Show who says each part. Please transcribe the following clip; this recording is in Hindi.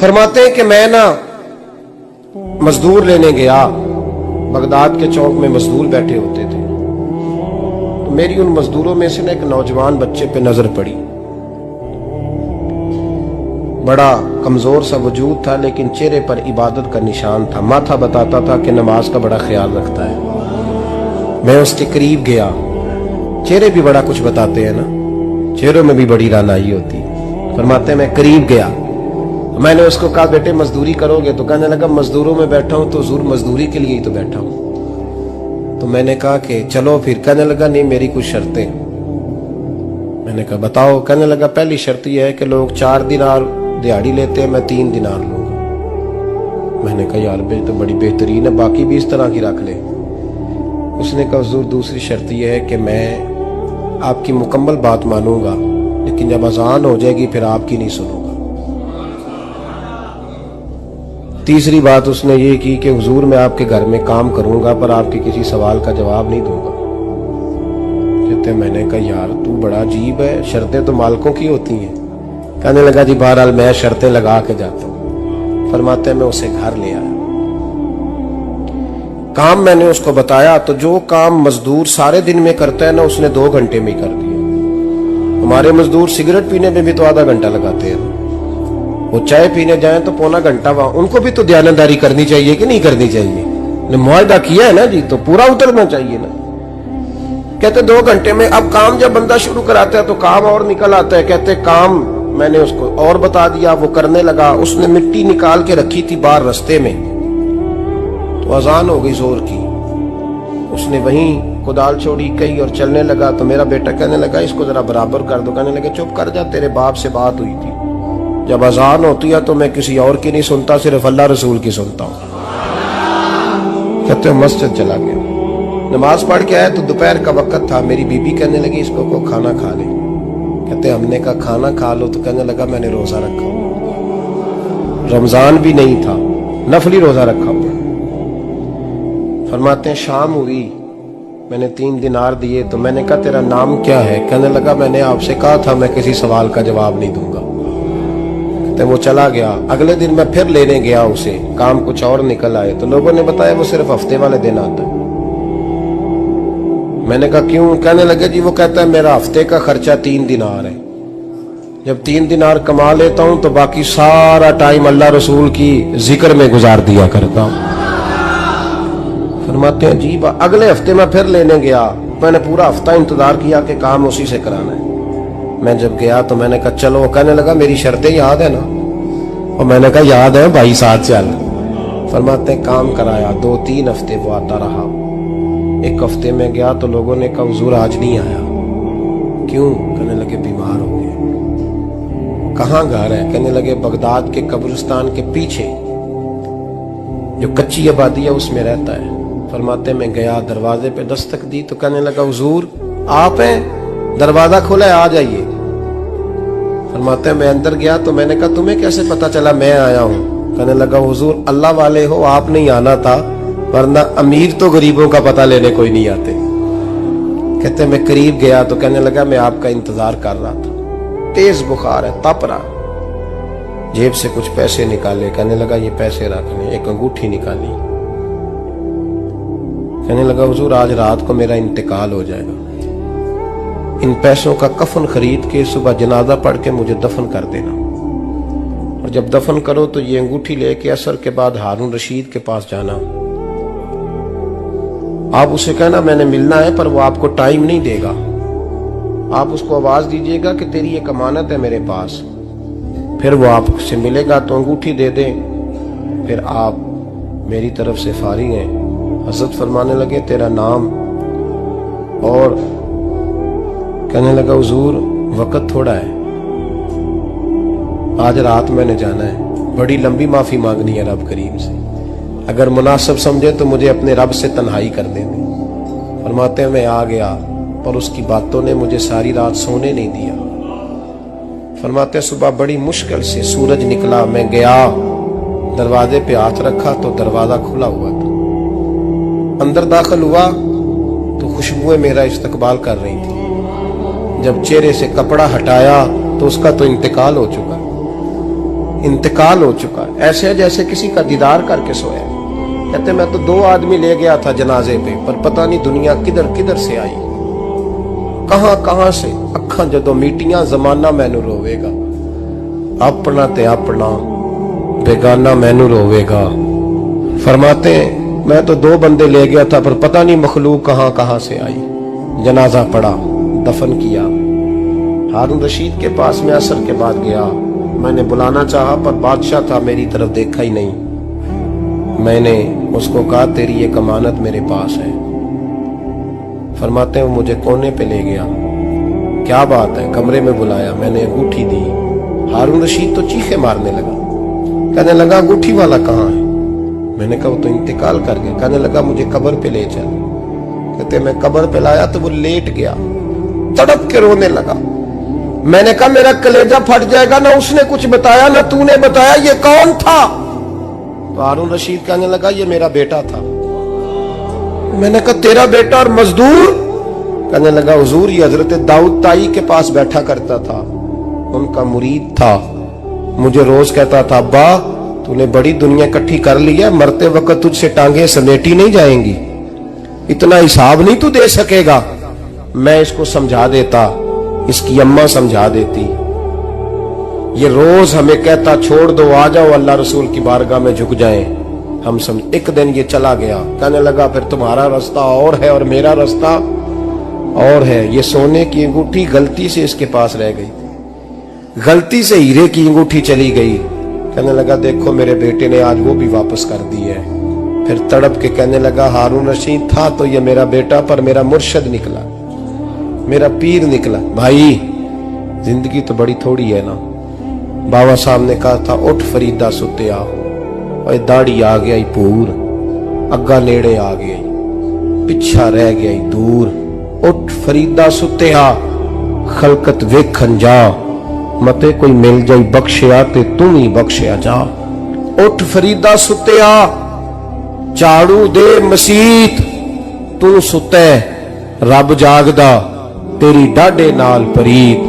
Speaker 1: फरमाते हैं कि मैं ना मजदूर लेने गया, बगदाद के चौक में मजदूर बैठे होते थे, तो मेरी उन मजदूरों में से ना एक नौजवान बच्चे पे नजर पड़ी। बड़ा कमजोर सा वजूद था, लेकिन चेहरे पर इबादत का निशान था। माथा बताता था कि नमाज का बड़ा ख्याल रखता है। मैं उसके करीब गया। चेहरे भी बड़ा कुछ बताते हैं ना, चेहरों में भी बड़ी रानाई होती है। फरमाते मैं करीब गया, मैंने उसको कहा बेटे मजदूरी करोगे? तो कहने लगा मजदूरों में बैठा हूं तो हुजूर मजदूरी के लिए ही तो बैठा हूं। तो मैंने कहा कि चलो फिर। कहने लगा नहीं मेरी कुछ शर्तें। मैंने कहा बताओ। कहने लगा पहली शर्त यह है कि लोग 4 दिनार दिहाड़ी लेते हैं, मैं 3 दिनार लूंगा। मैंने कहा यार भाई तो बड़ी बेहतरीन है, बाकी भी इस तरह की रख ले। उसने कहा हुजूर दूसरी शर्त यह है कि मैं आपकी मुकम्मल बात मानूंगा, लेकिन जब अजान हो जाएगी फिर आपकी नहीं सुनूंगा। तीसरी बात उसने ये की कि हुजूर मैं आपके घर में काम करूंगा पर आपके किसी सवाल का जवाब नहीं दूंगा। कहते मैंने कहा यार तू बड़ा अजीब है, शर्तें तो मालिकों की होती हैं। कहने लगा जी बहरहाल मैं शर्तें लगा के जाता हूं। फरमाते मैं उसे घर ले आया, काम मैंने उसको बताया तो जो काम मजदूर सारे दिन में करता है ना उसने 2 घंटे में ही कर दिया। हमारे मजदूर सिगरेट पीने में भी तो आधा घंटा लगाते हैं, वो चाय पीने जाएं तो पौना घंटा। वहां उनको भी तो दयानतदारी करनी चाहिए कि नहीं करनी चाहिए? ने मुआहदा किया है ना जी, तो पूरा उतरना चाहिए ना। कहते 2 घंटे में। अब काम जब बंदा शुरू कराता है तो काम और निकल आता है। कहते काम मैंने उसको और बता दिया, वो करने लगा। उसने मिट्टी निकाल के रखी थी बाहर रास्ते में, तो अजान हो गई जोर की। उसने वहीं कुदाल छोड़ी कही और चलने लगा। तो मेरा बेटा कहने लगा इसको जरा बराबर कर दो। कहने लगे चुप कर जा, तेरे बाप से बात हुई थी, जब अजान होती है तो मैं किसी और की नहीं सुनता, सिर्फ अल्लाह रसूल की सुनता हूं। कहते मस्जिद चला गया, नमाज पढ़ के आया तो दोपहर का वक्त था। मेरी बीबी कहने लगी इसको को खाना खा ले। कहते हमने कहा खाना खा लो, तो कहने लगा मैंने रोजा रखा, रमजान भी नहीं था, नफली रोजा रखा हुआ। फरमाते हैं शाम हुई, मैंने 3 दिनार दिए। तो मैंने कहा तेरा नाम क्या है? कहने लगा मैंने आपसे कहा था मैं किसी सवाल का जवाब नहीं दूंगा। वो चला गया। अगले दिन मैं फिर लेने गया उसे, काम कुछ और निकल आए। तो लोगों ने बताया वो सिर्फ हफ्ते वाले दिन आता है। मैंने कहा क्यों? कहने लगे जी वो कहता है मेरा हफ्ते का खर्चा 3 दिनार है, जब 3 दिनार कमा लेता हूं तो बाकी सारा टाइम अल्लाह रसूल की जिक्र में गुजार दिया करता हूं। फरमाते हैं अजीब। अगले हफ्ते मैं फिर लेने गया, मैंने पूरा हफ्ता इंतजार किया कि काम उसी से कराना है। मैं जब गया तो मैंने कहा चलो। कहने लगा मेरी शर्तें याद है ना? और मैंने कहा याद है भाई साथ चल। फरमाते काम कराया, 2-3 हफ्ते वो आता रहा। 1 हफ्ते में गया तो लोगों ने कहा हुजूर आज नहीं आया। क्यों? कहने लगे बीमार हो गए। कहाँ घर है? कहने लगे बगदाद के कब्रिस्तान के पीछे जो कच्ची आबादी है उसमें रहता है। फरमाते मैं गया, दरवाजे पे दस्तक दी तो कहने लगा हुजूर आप हैं? दरवाजा खुला है, आ जाइए। फरमाते मैं अंदर गया तो मैंने कहा तुम्हें कैसे पता चला मैं आया हूं? कहने लगा हुजूर अल्लाह वाले हो, आप नहीं आना था, वरना अमीर तो गरीबों का पता लेने कोई नहीं आते। कहते मैं करीब गया तो कहने लगा मैं आपका इंतजार कर रहा था, तेज बुखार है, तप रहा। जेब से कुछ पैसे निकाले, कहने लगा ये पैसे रखने। एक अंगूठी निकाली, कहने लगा हुजूर आज रात को मेरा इंतकाल हो जाएगा, इन पैसों का कफन खरीद के सुबह जनाजा पढ़ के मुझे दफन कर देना, और जब दफन करो तो ये अंगूठी लेके असर के बाद हारून रशीद के पास जाना। आप उसे कहना मैंने मिलना है पर वो आपको टाइम नहीं देगा। आप उसको आवाज दीजिएगा कि तेरी एक अमानत है मेरे पास, फिर वो आपसे मिलेगा तो अंगूठी दे दे, फिर आप मेरी तरफ से फारिग हैं। हजरत फरमाने लगे तेरा नाम? और कहने लगा हुजूर वक्त थोड़ा है, आज रात मैंने जाना है, बड़ी लंबी माफी मांगनी है रब करीम से, अगर मुनासिब समझे तो मुझे अपने रब से तन्हाई कर देने। फरमाते हैं मैं आ गया पर उसकी बातों ने मुझे सारी रात सोने नहीं दिया। फरमाते सुबह बड़ी मुश्किल से सूरज निकला, मैं गया दरवाजे पे हाथ रखा तो दरवाजा खुला हुआ था। अंदर दाखिल हुआ तो खुशबुएं मेरा इस्तकबाल कर रही थी। जब चेहरे से कपड़ा हटाया तो उसका तो इंतकाल हो चुका। इंतकाल हो चुका है, ऐसे जैसे किसी का दीदार करके सोया। कहते मैं तो 2 आदमी ले गया था जनाजे पे, पर पता नहीं दुनिया किधर किधर से आई, कहां कहां से। अखा जदों मीटियां जमाना मैनू रोवेगा, अपना ते अपना बेगाना मैनू रोवेगा। फरमाते हैं मैं तो 2 बंदे ले गया था, पर पता नहीं मखलूक कहां कहां से आई। जनाजा पड़ा, दफन किया। हारून रशीद के पास में असर के बाद गया, मैंने बुलाना चाहा पर बादशाह था, मेरी तरफ देखा ही नहीं। मैंने उसको कहा तेरी एक अमानत मेरे पास है। फरमाते हैं मुझे कोने पे ले गया, क्या बात है, कमरे में बुलाया, मैंने अंगूठी दी। हारून रशीद तो चीखे मारने लगा, कहने लगा अंगूठी वाला कहाँ है? मैंने कहा वो तो इंतकाल कर गया। कहने लगा मुझे कब्र पे ले चल। कहते मैं कब्र पे लाया तो वो लेट गया, तड़प के रोने लगा। मैंने कहा मेरा कलेजा फट जाएगा, ना उसने कुछ बताया ना तूने बताया, ये कौन था? तो हारून रशीद कहने लगा ये मेरा बेटा था। मैंने कहा तेरा बेटा और मजदूर? कहने लगा हुजूर ये हजरत दाऊद ताई के पास बैठा करता था, उनका मुरीद था, मुझे रोज कहता था अब्बा तूने बड़ी दुनिया इकट्ठी कर ली है, मरते वक्त तुझसे टांगे समेटी नहीं जाएंगी, इतना हिसाब नहीं तू दे सकेगा। मैं इसको समझा देता, इसकी अम्मा समझा देती। ये रोज हमें कहता छोड़ दो, आ जाओ अल्लाह रसूल की बारगाह में झुक जाएं। हम समझ। एक दिन ये चला गया, कहने लगा फिर तुम्हारा रास्ता और है और मेरा रास्ता और है। ये सोने की अंगूठी गलती से इसके पास रह गई, गलती से हीरे की अंगूठी चली गई। कहने लगा देखो मेरे बेटे ने आज वो भी वापस कर दी है। फिर तड़प के कहने लगा हारून रशीद था तो ये मेरा बेटा, पर मेरा मुर्शद निकला, मेरा पीर निकला। भाई जिंदगी तो बड़ी थोड़ी है ना। बाबा साहब ने कहा था उठ फरीदा सुते आ, दाढ़ी आ गया पूर, अग्गा नेड़े आ गया, पिछा रह गया दूर। उठ फरीदा सुते आ, खलकत वेखन जा, मते कोई मिल जाई बख्शिया ते तू ही बख्शिया जा। उठ फरीदा सुते आ, झाड़ू दे मसीत, तू सुते रब जागदा, तेरी डाडे नाल परीत।